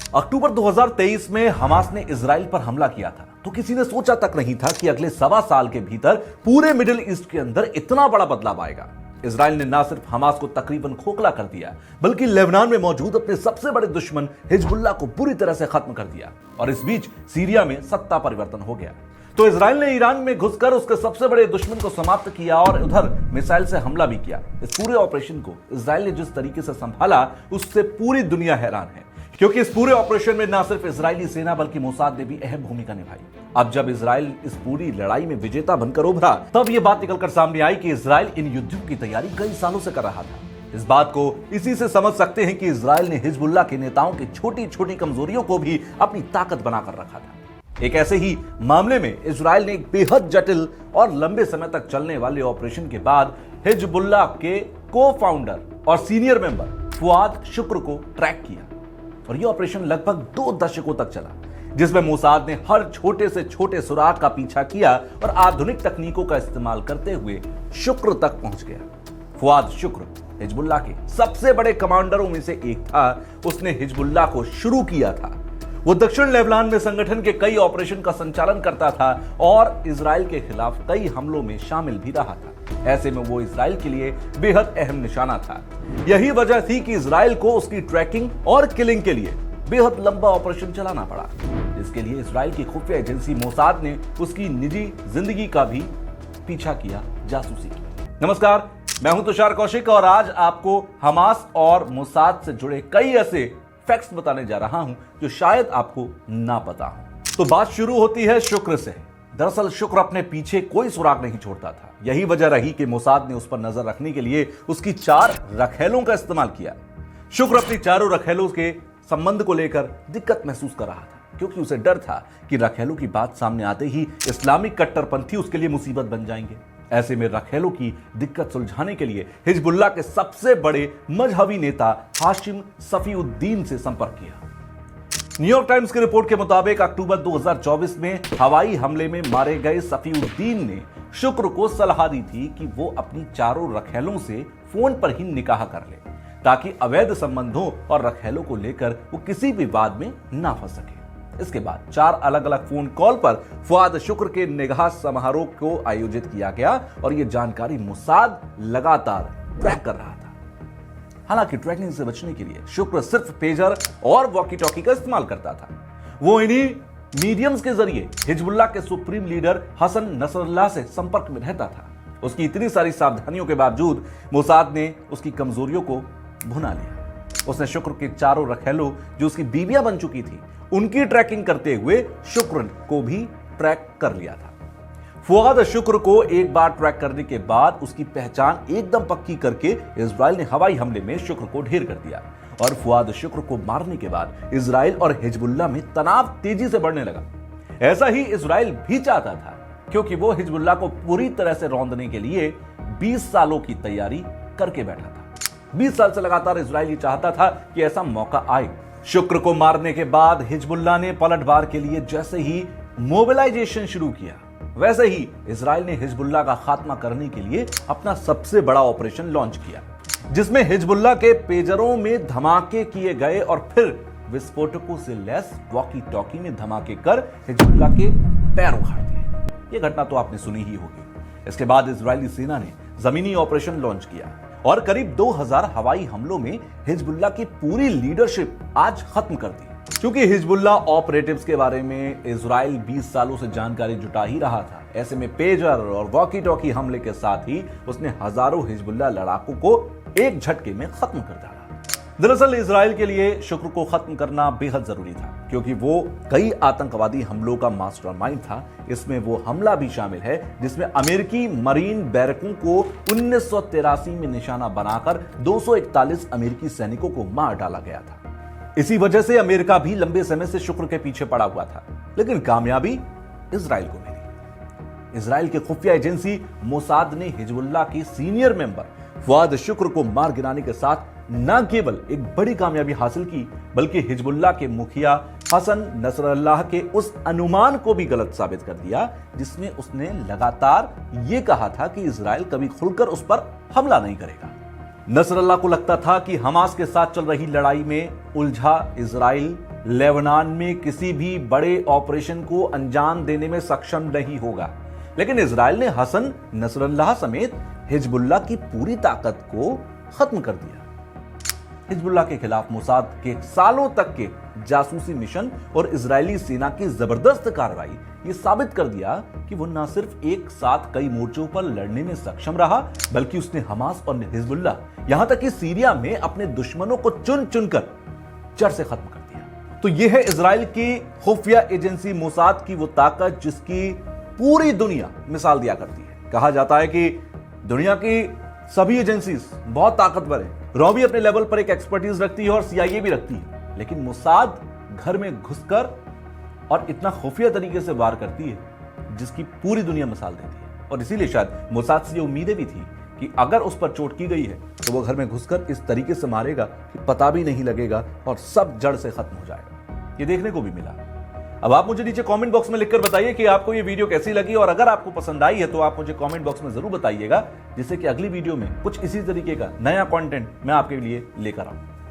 अक्टूबर 2023 में हमास ने इजराइल पर हमला किया था तो किसी ने सोचा तक नहीं था कि अगले 1.25 साल के भीतर पूरे मिडिल ईस्ट के अंदर इतना बड़ा बदलाव आएगा। इजराइल ने न सिर्फ हमास को तकरीबन खोखला कर दिया बल्कि लेबनान में मौजूद अपने सबसे बड़े दुश्मन हिजबुल्लाह को बुरी तरह से खत्म कर दिया। और इस बीच सीरिया में सत्ता परिवर्तन हो गया तो इजराइल ने ईरान में घुसकर उसके सबसे बड़े दुश्मन को समाप्त किया और उधर मिसाइल से हमला भी किया। इस पूरे ऑपरेशन को इजराइल ने जिस तरीके से संभाला उससे पूरी दुनिया हैरान है, क्योंकि इस पूरे ऑपरेशन में न सिर्फ इजरायली सेना बल्कि मोसाद ने भी अहम भूमिका निभाई। अब जब इजराइल इस पूरी लड़ाई में विजेता बनकर उभरा तब यह बात निकलकर सामने आई कि इजराइल इन युद्धों की तैयारी कई सालों से कर रहा था। इस बात को इसी से समझ सकते हैं कि इजराइल ने हिजबुल्लाह के नेताओं की छोटी छोटी कमजोरियों को भी अपनी ताकत बनाकर रखा था। एक ऐसे ही मामले में इजराइल ने एक बेहद जटिल और लंबे समय तक चलने वाले ऑपरेशन के बाद हिजबुल्लाह के को फाउंडर और सीनियर मेंबर फुआद शुक्र को ट्रैक किया। और यह ऑपरेशन लगभग 2 दशकों तक चला, जिसमें मोसाद ने हर छोटे से छोटे सुराग का पीछा किया और आधुनिक तकनीकों का इस्तेमाल करते हुए शुक्र तक पहुंच गया। फुआद शुक्र हिजबुल्लाह के सबसे बड़े कमांडरों में से एक था। उसने हिजबुल्लाह को शुरू किया था। वो दक्षिण लेबनान में संगठन के कई ऑपरेशन का संचालन करता था और इजराइल के खिलाफ कई हमलों में शामिल भी रहा था। ऐसे में वो इजराइल के लिए बेहद अहम निशाना था। यही वजह थी कि इजराइल को उसकी ट्रैकिंग और किलिंग के लिए बेहद लंबा ऑपरेशन चलाना पड़ा, जिसके लिए इजराइल की खुफिया एजेंसी मोसाद ने उसकी निजी जिंदगी का भी पीछा किया, जासूसी की। नमस्कार, मैं हूं तुषार कौशिक और आज आपको हमास और मोसाद से जुड़े कई ऐसे फैक्ट्स बताने जा रहा हूं जो शायद आपको ना पता हो। तो बात शुरू होती है शुक्र से। दरअसल शुक्र अपने पीछे कोई सुराग नहीं छोड़ता था। यही वजह रही कि मोसाद ने उस पर नजर रखने के लिए उसकी 4 रखेलों का इस्तेमाल किया। शुक्र अपनी चारों रखेलों के संबंध को लेकर दिक्कत महसूस कर रहा था, क्योंकि उसे डर था कि रखेलों की बात सामने आते ही इस्लामिक कट्टरपंथी उसके लिए मुसीबत बन जाएंगे। ऐसे में रखेलों की दिक्कत सुलझाने के लिए हिजबुल्लाह के सबसे बड़े मजहबी नेता हाशिम सफीउद्दीन से संपर्क किया। न्यूयॉर्क टाइम्स की रिपोर्ट के मुताबिक अक्टूबर 2024 में हवाई हमले में मारे गए सफीउद्दीन ने शुक्र को सलाह दी थी कि वो अपनी चारों रखेलों से फोन पर ही निकाह कर ले, ताकि अवैध संबंधों और रखेलों को लेकर वो किसी विवाद में ना फंस सके। इसके बाद 4 अलग अलग फोन कॉल पर फुआद शुक्र के निगाह समारोह को आयोजित किया गया और यह जानकारी मोसाद लगातार ट्रैक कर रहा था। हालांकि ट्रैकिंग से बचने के लिए शुक्र सिर्फ पेजर और वॉकी टॉकी का इस्तेमाल करता था। वो इन्हीं मीडियम्स के जरिए हिजबुल्लाह के सुप्रीम लीडर हसन नसरल्लाह से संपर्क में रहता था। उसकी इतनी सारी सावधानियों के बावजूद मोसाद ने उसकी कमजोरियों को भुना लिया। उसने शुक्र के चारों रखेलों जो उसकी बीवियां बन चुकी थी उनकी ट्रैकिंग करते हुए शुक्र को भी ट्रैक कर लिया था। फुआद शुक्र को एक बार ट्रैक करने के बाद उसकी पहचान एकदम पक्की करके इजराइल ने हवाई हमले में शुक्र को ढेर कर दिया। और फुआद शुक्र को मारने के बाद इजराइल और हिजबुल्लाह में तनाव तेजी से बढ़ने लगा। ऐसा ही इजराइल भी चाहता था, क्योंकि वो हिजबुल्लाह को पूरी तरह से रौंदने के लिए 20 सालों की तैयारी करके बैठा था। 20 साल से लगातार इजराइल ये चाहता था कि ऐसा मौका आए। शुक्र को मारने के बाद हिजबुल्लाह ने पलटवार के लिए जैसे ही मोबिलाइजेशन शुरू किया, वैसे ही इजराइल ने हिजबुल्लाह का खात्मा करने के लिए अपना सबसे बड़ा ऑपरेशन लॉन्च किया, जिसमें हिजबुल्लाह के पेजरों में धमाके किए गए और फिर विस्फोटकों से लैस वॉकी टॉकी में धमाके कर हिजबुल्लाह के पैर उखाड़ दिए। यह घटना तो आपने सुनी ही होगी। इसके बाद इजरायली सेना ने जमीनी ऑपरेशन लॉन्च किया और करीब 2000 हवाई हमलों में हिजबुल्लाह की पूरी लीडरशिप आज खत्म कर दी। क्योंकि हिजबुल्लाह ऑपरेटिव्स के बारे में इजराइल 20 सालों से जानकारी जुटा ही रहा था, ऐसे में पेजर और वॉकी टॉकी हमले के साथ ही उसने हजारों हिजबुल्लाह लड़ाकों को एक झटके में खत्म कर डाला। दरअसल इजराइल के लिए शुक्र को खत्म करना बेहद जरूरी था, क्योंकि वो कई आतंकवादी हमलों का मास्टरमाइंड था। इसमें वो हमला भी शामिल है जिसमें अमेरिकी मरीन बैरकों को 1983 में निशाना बनाकर 241 अमेरिकी सैनिकों को मार डाला गया था। इसी वजह से अमेरिका भी लंबे समय से शुक्र के पीछे पड़ा हुआ था, लेकिन कामयाबी इजराइल को मिली। इजराइल की खुफिया एजेंसी मोसाद ने हिजबुल्लाह की सीनियर मेंबर फुआद शुक्र को मार गिराने के साथ न केवल एक बड़ी कामयाबी हासिल की, बल्कि हिजबुल्लाह के मुखिया हसन नसरल्लाह के उस अनुमान को भी गलत साबित कर दिया, जिसमें उसने लगातार यह कहा था कि इजराइल कभी खुलकर उस पर हमला नहीं करेगा। नसरल्लाह को लगता था कि हमास के साथ चल रही लड़ाई में उलझा इजराइल लेबनान में किसी भी बड़े ऑपरेशन को अंजाम देने में सक्षम नहीं होगा। लेकिन इजराइल ने हसन नसरल्लाह समेत हिजबुल्लाह की पूरी ताकत को खत्म कर दिया। हिजबुल्लाह के खिलाफ मोसाद के सालों तक के जासूसी मिशन और इजरायली सेना की जबरदस्त कार्रवाई ये साबित कर दिया कि वो न सिर्फ एक साथ कई मोर्चों पर लड़ने में सक्षम रहा, बल्कि उसने हमास और हिजबुल्लाह यहां तक कि सीरिया में अपने दुश्मनों को चुन चुनकर जड़ से खत्म कर दिया। तो यह है इजराइल की खुफिया एजेंसी मोसाद की वो ताकत जिसकी पूरी दुनिया मिसाल दिया करती है। कहा जाता है कि दुनिया की सभी एजेंसीज बहुत ताकतवर है, रॉ भी अपने लेवल पर एक एक्सपर्टीज रखती है और सीआईए भी रखती है, लेकिन मोसाद घर में घुसकर और इतना खुफिया तरीके से वार करती है जिसकी पूरी दुनिया मिसाल देती है। और इसीलिए शायद मोसाद से ये उम्मीदें भी थी कि अगर उस पर चोट की गई है तो वो घर में घुसकर इस तरीके से मारेगा कि पता भी नहीं लगेगा और सब जड़ से खत्म हो जाएगा। ये देखने को भी मिला। अब आप मुझे नीचे कमेंट बॉक्स में लिखकर बताइए कि आपको ये वीडियो कैसी लगी, और अगर आपको पसंद आई है तो आप मुझे कमेंट बॉक्स में जरूर बताइएगा, जिससे कि अगली वीडियो में कुछ इसी तरीके का नया कंटेंट मैं आपके लिए लेकर आऊं।